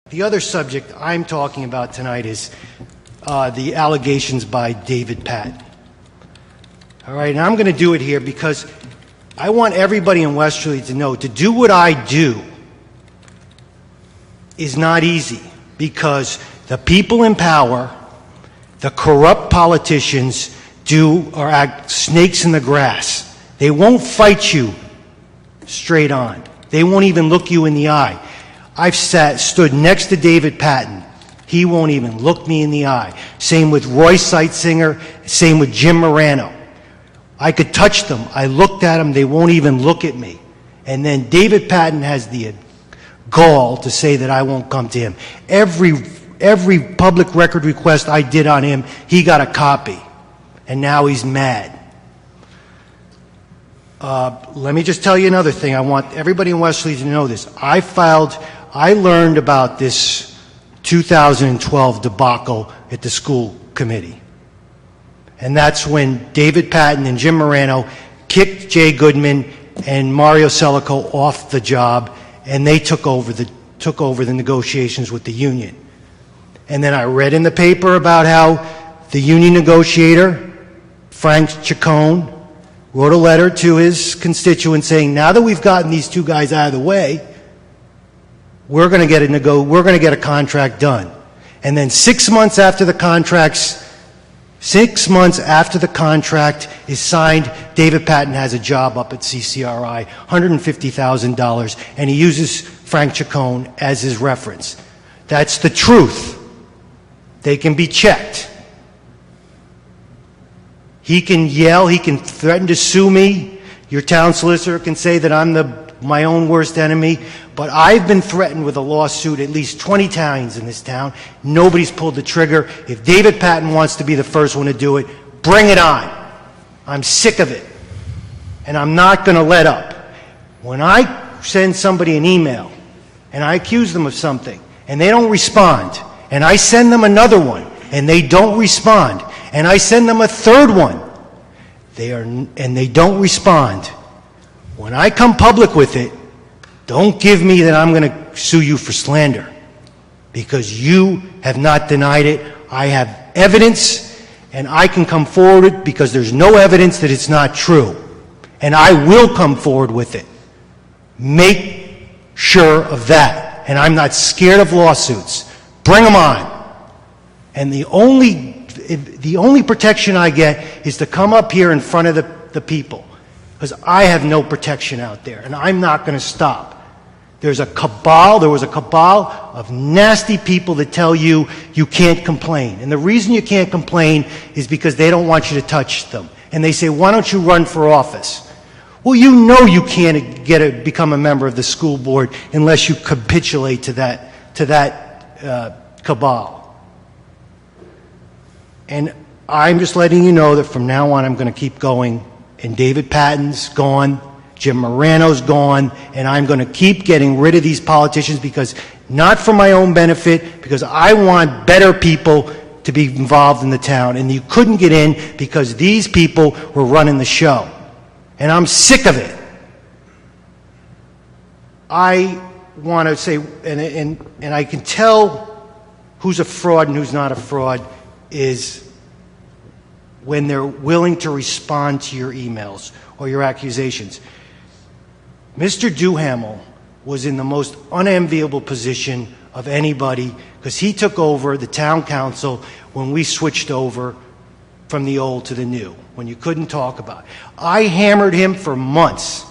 The other subject I'm talking about tonight is the allegations by David Patten. All right, and I'm going to do it here because I want everybody in Westerly to know to do what I do is not easy, because the people in power, the corrupt politicians, are act snakes in the grass. They won't fight you straight on. They won't even look you in the eye. I've stood next to David Patten. He won't even look me in the eye. Same with Roy Seitzinger, same with Jim Morano. I could touch them. I looked at them, they won't even look at me. And then David Patten has the gall to say that I won't come to him. Every public record request I did on him, he got a copy. And now he's mad. Let me just tell you another thing. I want everybody in Westerly to know this. I learned about this 2012 debacle at the school committee. And that's when David Patten and Jim Morano kicked Jay Goodman and Mario Celico off the job, and they took over the negotiations with the union. And then I read in the paper about how the union negotiator, Frank Chacon, wrote a letter to his constituents saying, now that we've gotten these two guys out of the way, we're going to get a contract done. And then 6 months after the contract is signed, David Patten has a job up at CCRI, $150,000, and he uses Frank Chacon as his reference. That's the truth. They can be checked. He can yell, he can threaten to sue me. Your town solicitor can say that I'm my own worst enemy. But I've been threatened with a lawsuit at least 20 times in this town. Nobody's pulled the trigger. If David Patten wants to be the first one to do it, bring it on. I'm sick of it. And I'm not going to let up. When I send somebody an email and I accuse them of something and they don't respond, and I send them another one and they don't respond, and I send them a third one, and they don't respond, when I come public with it, don't give me that I'm going to sue you for slander, because you have not denied it. I have evidence, and I can come forward with it because there's no evidence that it's not true. And I will come forward with it. Make sure of that. And I'm not scared of lawsuits. Bring them on. And the only protection I get is to come up here in front of the people, because I have no protection out there, and I'm not going to stop. There was a cabal of nasty people that tell you you can't complain. And the reason you can't complain is because they don't want you to touch them. And they say, why don't you run for office? Well, you know you can't become a member of the school board unless you capitulate to that cabal. And I'm just letting you know that from now on I'm going to keep going. And David Patten's gone. Jim Morano's gone, and I'm going to keep getting rid of these politicians, because not for my own benefit, because I want better people to be involved in the town, and you couldn't get in because these people were running the show. And I'm sick of it. I want to say, and I can tell who's a fraud and who's not a fraud is when they're willing to respond to your emails or your accusations. Mr. Duhamel was in the most unenviable position of anybody, because he took over the town council when we switched over from the old to the new, when you couldn't talk about it. I hammered him for months.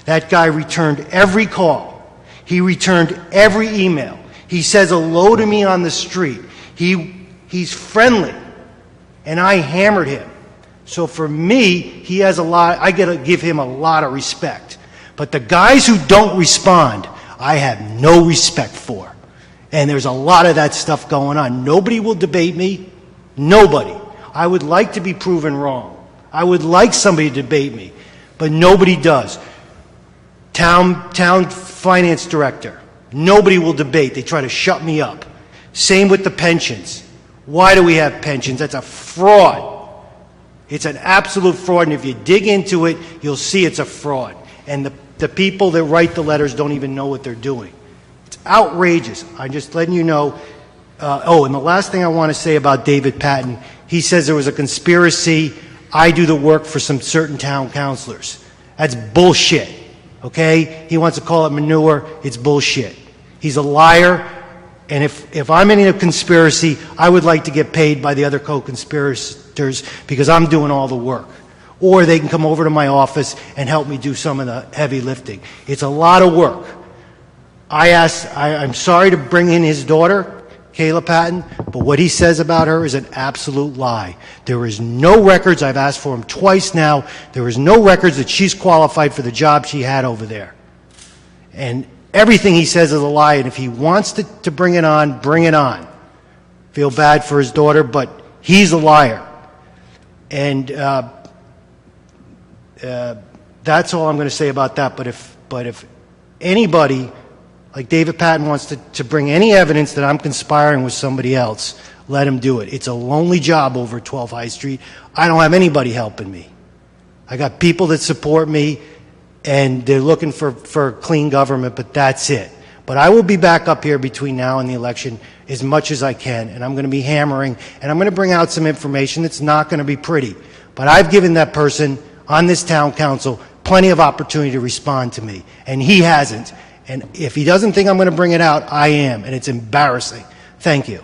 That guy returned every call. He returned every email. He says hello to me on the street. He's friendly. And I hammered him. So for me, he has I got to give him a lot of respect. But the guys who don't respond, I have no respect for. And there's a lot of that stuff going on. Nobody will debate me. Nobody. I would like to be proven wrong. I would like somebody to debate me. But nobody does. Town finance director. Nobody will debate. They try to shut me up. Same with the pensions. Why do we have pensions? That's a fraud. It's an absolute fraud. And if you dig into it, you'll see it's a fraud. And the people that write the letters don't even know what they're doing. It's outrageous. I'm just letting you know. And the last thing I want to say about David Patten, he says there was a conspiracy. I do the work for some certain town councilors. That's bullshit, okay? He wants to call it manure. It's bullshit. He's a liar, and if I'm in a conspiracy, I would like to get paid by the other co-conspirators because I'm doing all the work. Or they can come over to my office and help me do some of the heavy lifting. It's a lot of work. I'm sorry to bring in his daughter, Kayla Patten, but what he says about her is an absolute lie. There is no records. I've asked for them twice now. There is no records that she's qualified for the job she had over there. And everything he says is a lie, and if he wants to bring it on, bring it on. Feel bad for his daughter, but he's a liar. And that's all I'm going to say about that. But if anybody like David Patten wants to bring any evidence that I'm conspiring with somebody else, let him do it. It's a lonely job over at 12 High Street. I don't have anybody helping me. I got people that support me, and they're looking for clean government, but that's it. But I will be back up here between now and the election as much as I can, and I'm going to be hammering, and I'm going to bring out some information that's not going to be pretty. But I've given that person on this town council plenty of opportunity to respond to me, and he hasn't. And if he doesn't think I'm going to bring it out, I am, and it's embarrassing. Thank you.